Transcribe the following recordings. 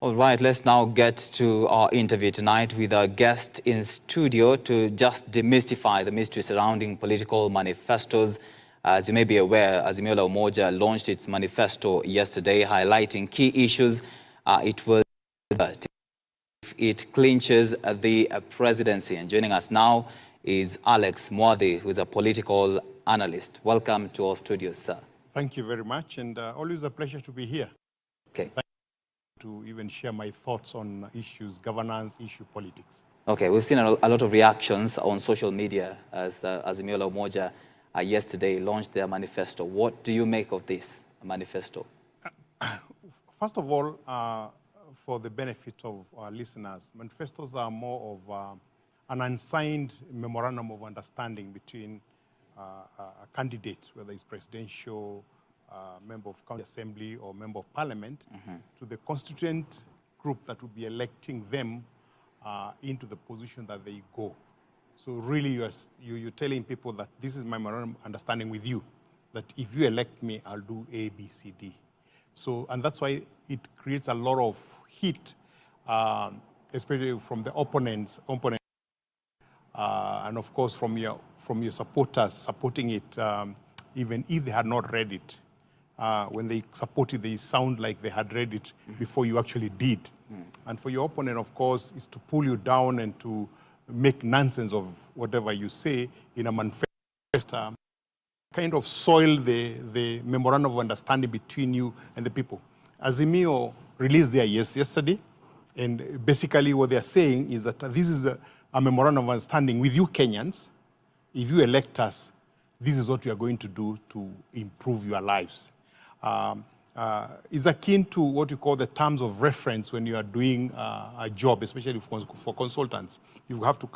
All right, let's now get to our interview tonight with our guest in studio to just demystify the mystery surrounding political manifestos. As you may be aware, Azimio Umoja launched its manifesto yesterday, highlighting key issues it will if it clinches the presidency. And joining us now is Alex Mwathi, who is a political analyst. Welcome to our studios, sir. Thank you very much, and always a pleasure to be here. Okay. To even share my thoughts on issues, governance, politics. Okay, we've seen a lot of reactions on social media as Azimio Umoja yesterday launched their manifesto. What do you make of this manifesto? First of all, for the benefit of our listeners, manifestos are more of an unsigned memorandum of understanding between a candidate, whether it's presidential, member of county assembly or member of parliament, to the constituent group that will be electing them into the position that they go. So really you're telling people that this is my memorandum of understanding with you, that if you elect me, I'll do A, B, C, D. So, and that's why it creates a lot of heat, especially from the opponents, and of course from your supporters supporting it, even if they had not read it. When they support it, they sound like they had read it before you actually did. And for your opponent, of course, is to pull you down and to make nonsense of whatever you say in a manifesto, kind of soil the memorandum of understanding between you and the people. Azimio released their yesterday, and basically what they're saying is that this is a memorandum of understanding with you Kenyans. If you elect us, this is what we are going to do to improve your lives. Is akin to what you call the terms of reference when you are doing a job, especially for consultants. You have to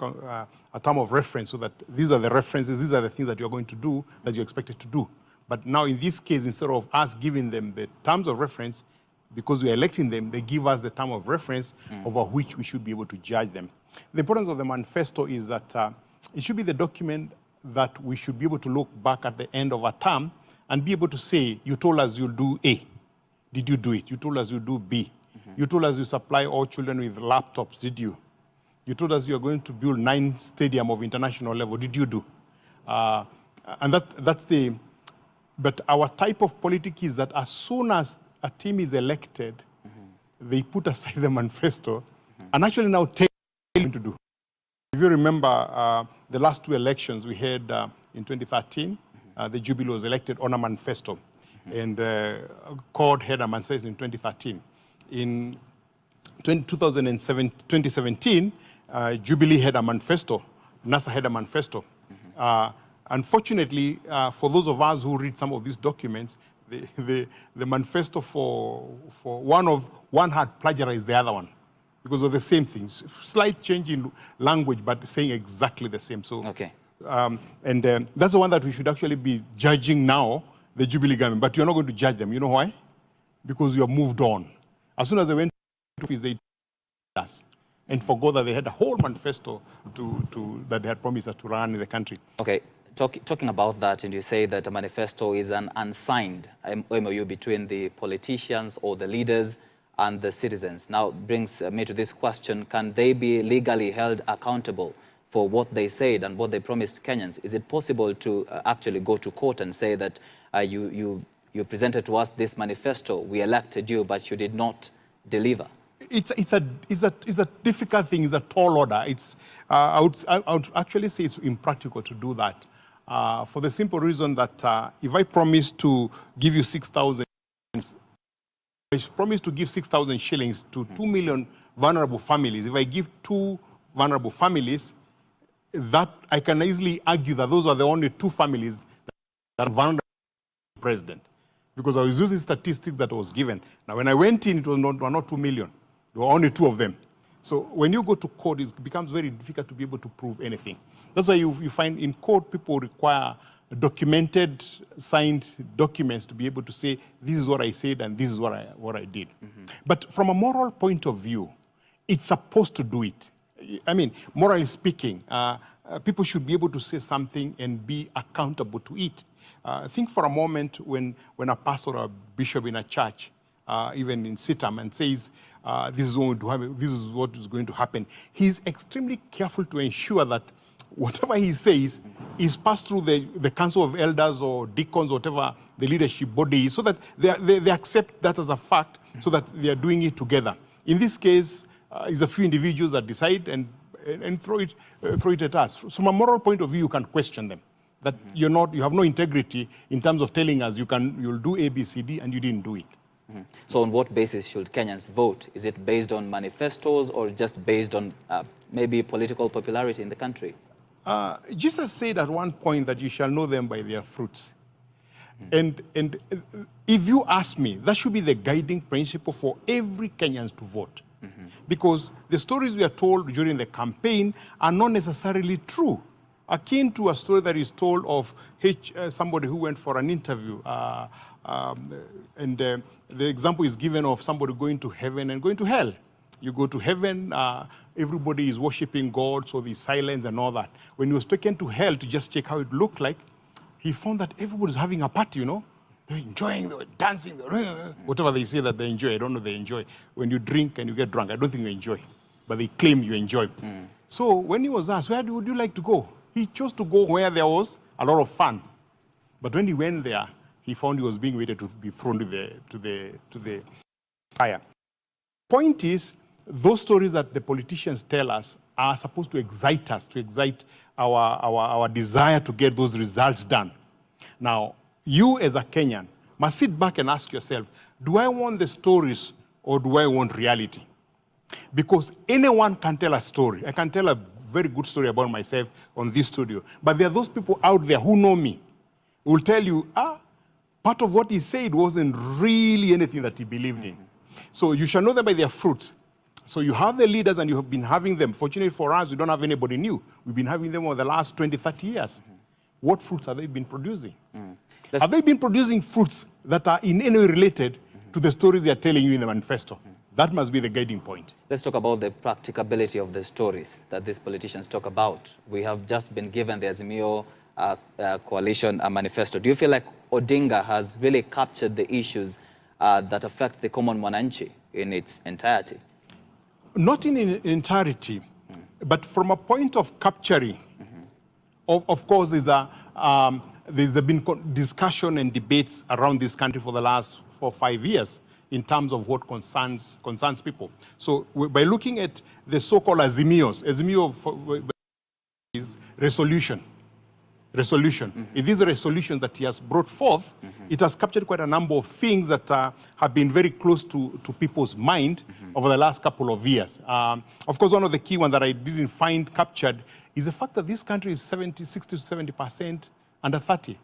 a term of reference so that these are the references, these are the things that you're going to do that you're expected to do. But now in this case, instead of us giving them the terms of reference, because we're electing them, they give us the term of reference over which we should be able to judge them. The importance of the manifesto is that it should be the document that we should be able to look back at the end of a term and be able to say, you told us you'll do A. Did you do it? You told us you'll do B. You told us you supply all children with laptops. Did you? You told us you are going to build 9 stadiums of international level. Did you do? And that's the... But our type of politics is that as soon as a team is elected, they put aside the manifesto and actually now tell them to do. If you remember the last 2 elections we had in 2013, the Jubilee was elected on a manifesto, and CORD had a manifesto in 2013. In 2017, Jubilee had a manifesto, NASA had a manifesto. Unfortunately, for those of us who read some of these documents, the manifesto for one had plagiarized the other one because of the same things. Slight change in language, but saying exactly the same. So, okay. That's the one that we should actually be judging now, the Jubilee government. But you're not going to judge them. You know why? Because you have moved on. As soon as they went to office, they us and forgot that they had a whole manifesto that they had promised us to run in the country. Okay. Talking about that, and you say that a manifesto is an unsigned MOU between the politicians or the leaders and the citizens. Now brings me to this question: can they be legally held accountable for what they said and what they promised Kenyans? Is it possible to actually go to court and say that you presented to us this manifesto, we elected you, but you did not deliver? It's a difficult thing. It's a tall order. I would actually say it's impractical to do that. For the simple reason that if I promise to give you 6,000, I promise to give 6,000 shillings to 2 million vulnerable families. If I give 2 vulnerable families, that I can easily argue that those are the only 2 families that are vulnerable to the president, because I was using statistics that was given. Now, when I went in, it was not 2 million. There were only 2 of them. So when you go to court, it becomes very difficult to be able to prove anything. That's why you find in court people require documented, signed documents to be able to say, this is what I said and this is what I did. But from a moral point of view, it's supposed to do it. I mean, morally speaking, people should be able to say something and be accountable to it. Think for a moment when a pastor or a bishop in a church, even in Sitam, and says, this is going to happen, this is what is going to happen. He's extremely careful to ensure that whatever he says is passed through the council of elders or deacons, whatever the leadership body is, so that they accept that as a fact, so that they are doing it together. In this case, it's a few individuals that decide and throw it at us. From a moral point of view, you can question them. That you have no integrity in terms of telling us you'll do A, B, C, D, and you didn't do it. So on what basis should Kenyans vote? Is it based on manifestos or just based on maybe political popularity in the country? Jesus said at one point that you shall know them by their fruits. And if you ask me, that should be the guiding principle for every Kenyan to vote. Because the stories we are told during the campaign are not necessarily true. Akin to a story that is told of somebody who went for an interview, and the example is given of somebody going to heaven and going to hell. You go to heaven, everybody is worshiping God, so there's silence and all that. When he was taken to hell to just check how it looked like, he found that everybody's having a party, you know. They're enjoying, they're dancing, whatever they say that they enjoy. I don't know they enjoy. When you drink and you get drunk, I don't think you enjoy, but they claim you enjoy. So when he was asked, where would you like to go? He chose to go where there was a lot of fun. But when he went there, he found he was being waited to be thrown to the fire. Point is, those stories that the politicians tell us are supposed to excite us, to excite our desire to get those results done. Now, you as a Kenyan must sit back and ask yourself, do I want the stories or do I want reality? Because anyone can tell a story. I can tell a very good story about myself on this studio. But there are those people out there who know me, who will tell you, part of what he said wasn't really anything that he believed in. So you shall know them by their fruits. So you have the leaders and you have been having them. Fortunately for us, we don't have anybody new. We've been having them over the last 20, 30 years. What fruits have they been producing? Have they been producing fruits that are in any way related to the stories they are telling you in the manifesto? That must be the guiding point. Let's talk about the practicability of the stories that these politicians talk about. We have just been given the Azimio coalition manifesto. Do you feel like Odinga has really captured the issues that affect the common mwananchi in its entirety? Not in entirety, but from a point of capturing, of course, there's been discussion and debates around this country for the last 4 or 5 years in terms of what concerns people. So by looking at the so-called Azimio is resolution. It is a resolution that he has brought forth. It has captured quite a number of things that have been very close to people's mind over the last couple of years. Of course, one of the key ones that I didn't find captured is the fact that this country is 60 to 70% under 30.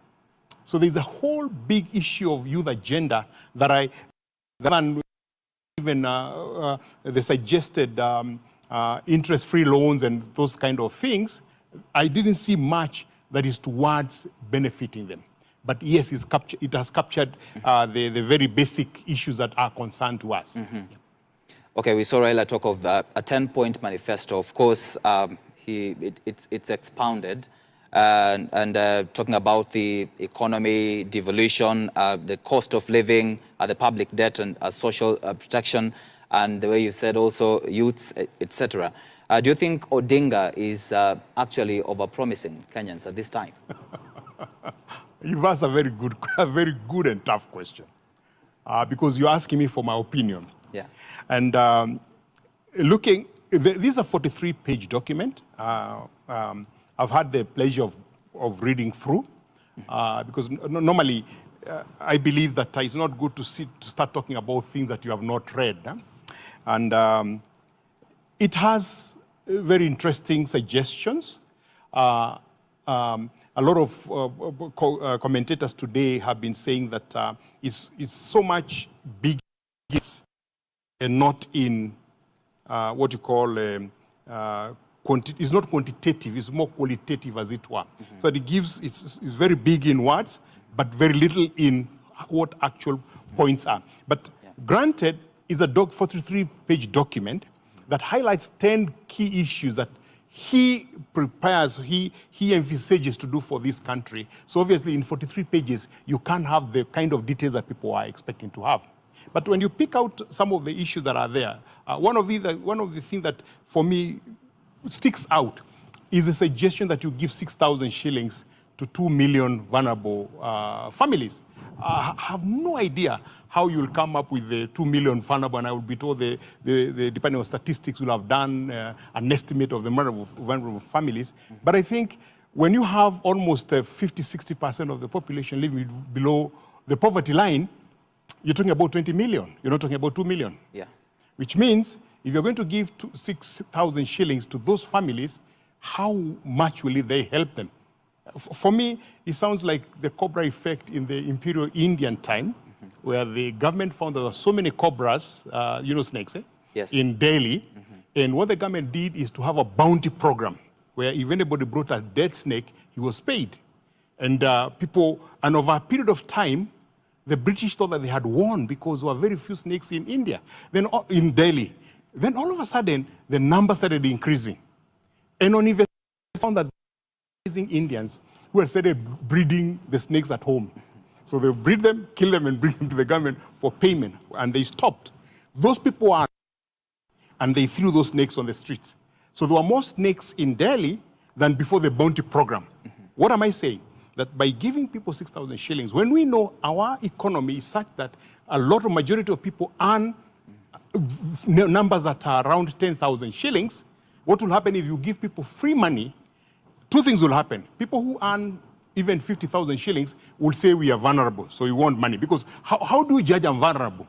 So there's a whole big issue of youth agenda that even the suggested interest-free loans and those kind of things, I didn't see much that is towards benefiting them. But yes, it has captured the very basic issues that are concerned to us. Okay, we saw Raila talk of a 10-point manifesto. Of course, it's expounded and talking about the economy, devolution, the cost of living, the public debt and social protection, and the way you said also youths, etc. Do you think Odinga is actually overpromising Kenyans at this time? You've asked a very good and tough question, because you're asking me for my opinion. Yeah. And this is a 43-page document. I've had the pleasure of reading through, because normally I believe that it's not good to start talking about things that you have not read. And it has very interesting suggestions. A lot of commentators today have been saying that it's so much big and not in what you call, it's not quantitative, it's more qualitative as it were. So it's very big in words, but very little in what actual points are. But granted, it's a 43-page document that highlights 10 key issues that he prepares, he envisages to do for this country. So obviously in 43 pages, you can't have the kind of details that people are expecting to have. But when you pick out some of the issues that are there, one of the things that for me sticks out is a suggestion that you give 6,000 shillings to 2 million vulnerable families. I have no idea how you'll come up with the 2 million vulnerable, and I will be told the depending on statistics, will have done an estimate of the number of vulnerable families. But I think when you have almost 50-60% of the population living below the poverty line, you're talking about 20 million. You're not talking about 2 million. Yeah. Which means if you're going to give 6,000 shillings to those families, how much will they help them? For me, it sounds like the cobra effect in the imperial Indian time, where the government found there were so many cobras, snakes, yes, in Delhi. And what the government did is to have a bounty program, where if anybody brought a dead snake, he was paid. And and over a period of time, the British thought that they had won because there were very few snakes in India, then in Delhi. Then all of a sudden, the number started increasing. And on investigation, found that Indians who had started breeding the snakes at home. So they breed them, kill them, and bring them to the government for payment. And they stopped. Those people are, and they threw those snakes on the streets. So there were more snakes in Delhi than before the bounty program. What am I saying? That by giving people 6,000 shillings, when we know our economy is such that a majority of people earn numbers that are around 10,000 shillings, what will happen if you give people free money? Two things will happen. People who earn even 50,000 shillings will say we are vulnerable, so we want money. Because how do we judge I'm vulnerable?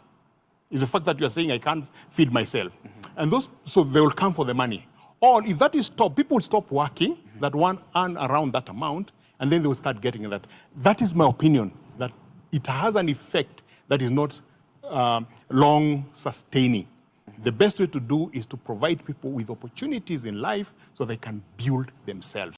Is the fact that you are saying I can't feed myself. And so they will come for the money. Or if that is stopped, people will stop working, that one earn around that amount, and then they will start getting that. That is my opinion, that it has an effect that is not long sustaining. The best way to do is to provide people with opportunities in life so they can build themselves.